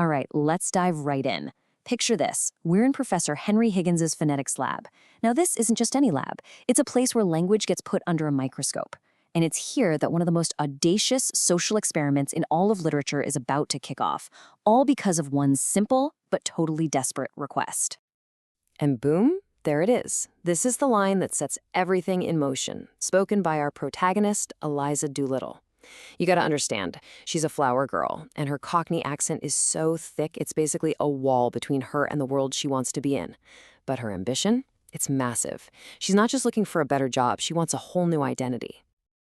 All right, let's dive right in. Picture this. We're in Professor Henry Higgins's phonetics lab. Now, this isn't just any lab. It's a place where language gets put under a microscope. And it's here that one of the most audacious social experiments in all of literature is about to kick off, all because of one simple but totally desperate request. And boom, there it is. This is the line that sets everything in motion, spoken by our protagonist, Eliza Doolittle. You gotta understand, she's a flower girl, and her Cockney accent is so thick it's basically a wall between her and the world she wants to be in. But her ambition? It's massive. She's not just looking for a better job, she wants a whole new identity.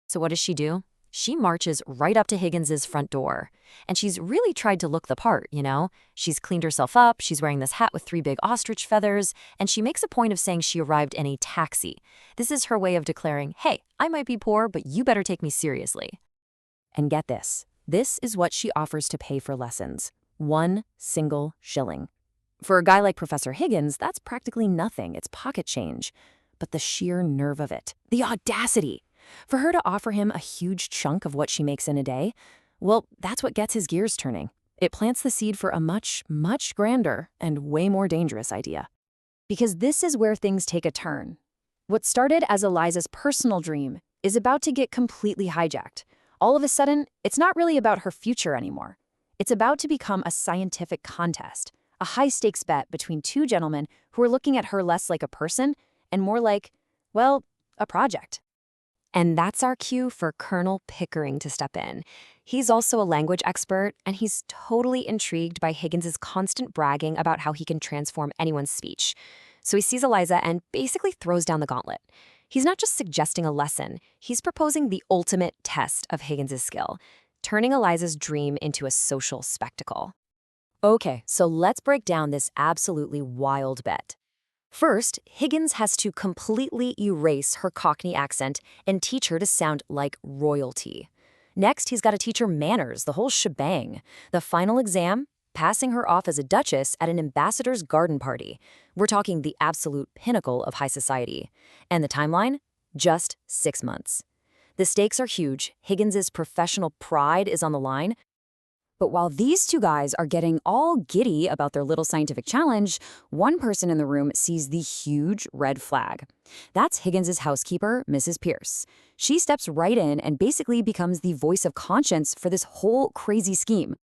So what does she do? She marches right up to Higgins's front door. And she's really tried to look the part, you know? She's cleaned herself up, she's wearing this hat with 3 big ostrich feathers, and she makes a point of saying she arrived in a taxi. This is her way of declaring, hey, I might be poor, but you better take me seriously. And get this. This is what she offers to pay for lessons. 1 single shilling. For a guy like Professor Higgins, that's practically nothing. It's pocket change. But the sheer nerve of it, the audacity. For her to offer him a huge chunk of what she makes in a day, well, that's what gets his gears turning. It plants the seed for a much, much grander and way more dangerous idea. Because this is where things take a turn. What started as Eliza's personal dream is about to get completely hijacked. All of a sudden, it's not really about her future anymore. It's about to become a scientific contest, a high-stakes bet between 2 gentlemen who are looking at her less like a person and more like, well, a project. And that's our cue for Colonel Pickering to step in. He's also a language expert, and he's totally intrigued by Higgins's constant bragging about how he can transform anyone's speech. So he sees Eliza and basically throws down the gauntlet. He's not just suggesting a lesson, he's proposing the ultimate test of Higgins's skill, turning Eliza's dream into a social spectacle. Okay, so let's break down this absolutely wild bet. First, Higgins has to completely erase her Cockney accent and teach her to sound like royalty. Next, he's got to teach her manners, the whole shebang. The final exam, passing her off as a duchess at an ambassador's garden party. We're talking the absolute pinnacle of high society. And the timeline? Just 6 months. The stakes are huge. Higgins's professional pride is on the line. But while these 2 guys are getting all giddy about their little scientific challenge, one person in the room sees the huge red flag. That's Higgins's housekeeper, Mrs. Pierce. She steps right in and basically becomes the voice of conscience for this whole crazy scheme.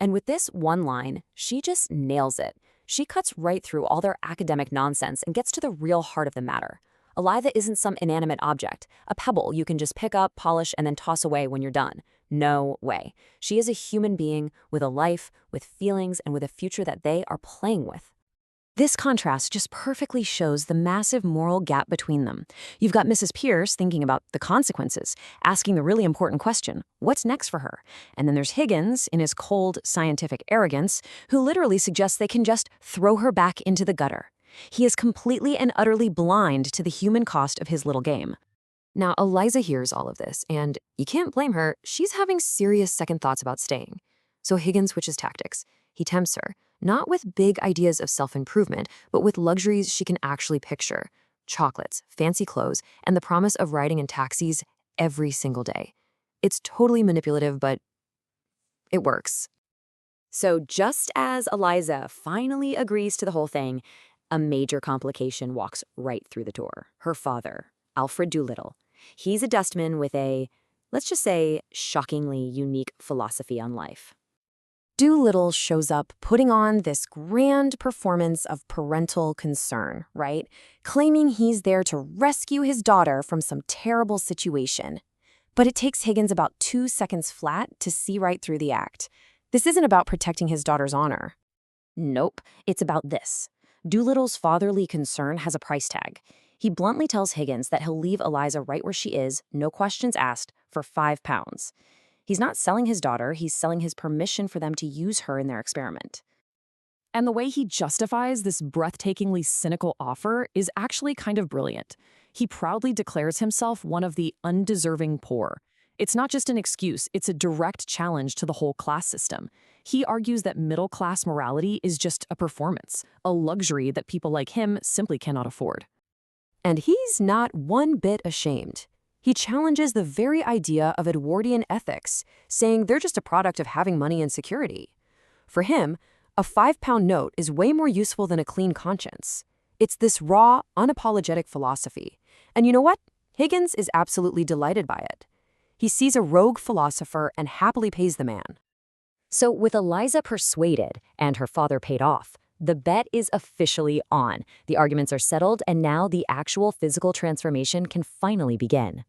And with this one line, she just nails it. She cuts right through all their academic nonsense and gets to the real heart of the matter. Eliza isn't some inanimate object, a pebble you can just pick up, polish, and then toss away when you're done. No way. She is a human being with a life, with feelings, and with a future that they are playing with. This contrast just perfectly shows the massive moral gap between them. You've got Mrs. Pierce thinking about the consequences, asking the really important question, what's next for her? And then there's Higgins, in his cold, scientific arrogance, who literally suggests they can just throw her back into the gutter. He is completely and utterly blind to the human cost of his little game. Now, Eliza hears all of this, and you can't blame her. She's having serious second thoughts about staying. So Higgins switches tactics. He tempts her, not with big ideas of self-improvement, but with luxuries she can actually picture. Chocolates, fancy clothes, and the promise of riding in taxis every single day. It's totally manipulative, but it works. So just as Eliza finally agrees to the whole thing, a major complication walks right through the door. Her father, Alfred Doolittle. He's a dustman with a, let's just say, shockingly unique philosophy on life. Doolittle shows up putting on this grand performance of parental concern, right? Claiming he's there to rescue his daughter from some terrible situation. But it takes Higgins about 2 seconds flat to see right through the act. This isn't about protecting his daughter's honor. Nope, it's about this. Doolittle's fatherly concern has a price tag. He bluntly tells Higgins that he'll leave Eliza right where she is, no questions asked, for £5. He's not selling his daughter, he's selling his permission for them to use her in their experiment. And the way he justifies this breathtakingly cynical offer is actually kind of brilliant. He proudly declares himself one of the undeserving poor. It's not just an excuse, it's a direct challenge to the whole class system. He argues that middle-class morality is just a performance, a luxury that people like him simply cannot afford. And he's not one bit ashamed. He challenges the very idea of Edwardian ethics, saying they're just a product of having money and security. For him, a 5-pound note is way more useful than a clean conscience. It's this raw, unapologetic philosophy. And you know what? Higgins is absolutely delighted by it. He sees a rogue philosopher and happily pays the man. So with Eliza persuaded and her father paid off, the bet is officially on. The arguments are settled, and now the actual physical transformation can finally begin.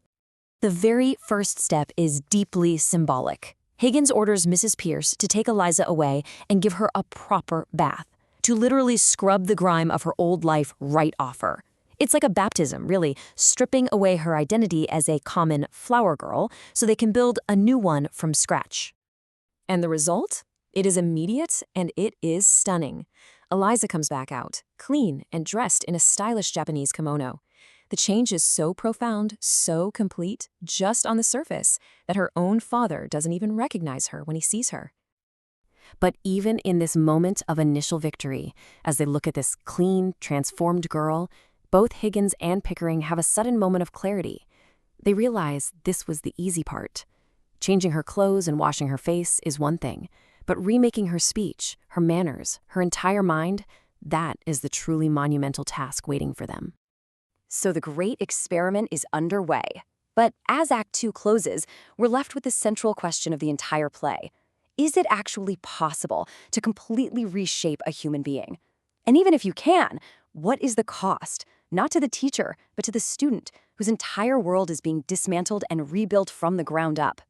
The very first step is deeply symbolic. Higgins orders Mrs. Pierce to take Eliza away and give her a proper bath, to literally scrub the grime of her old life right off her. It's like a baptism, really, stripping away her identity as a common flower girl so they can build a new one from scratch. And the result? It is immediate and it is stunning. Eliza comes back out, clean and dressed in a stylish Japanese kimono. The change is so profound, so complete, just on the surface, that her own father doesn't even recognize her when he sees her. But even in this moment of initial victory, as they look at this clean, transformed girl, both Higgins and Pickering have a sudden moment of clarity. They realize this was the easy part. Changing her clothes and washing her face is one thing, but remaking her speech, her manners, her entire mind, that is the truly monumental task waiting for them. So the great experiment is underway. But as Act 2 closes, we're left with the central question of the entire play. Is it actually possible to completely reshape a human being? And even if you can, what is the cost? Not to the teacher, but to the student, whose entire world is being dismantled and rebuilt from the ground up.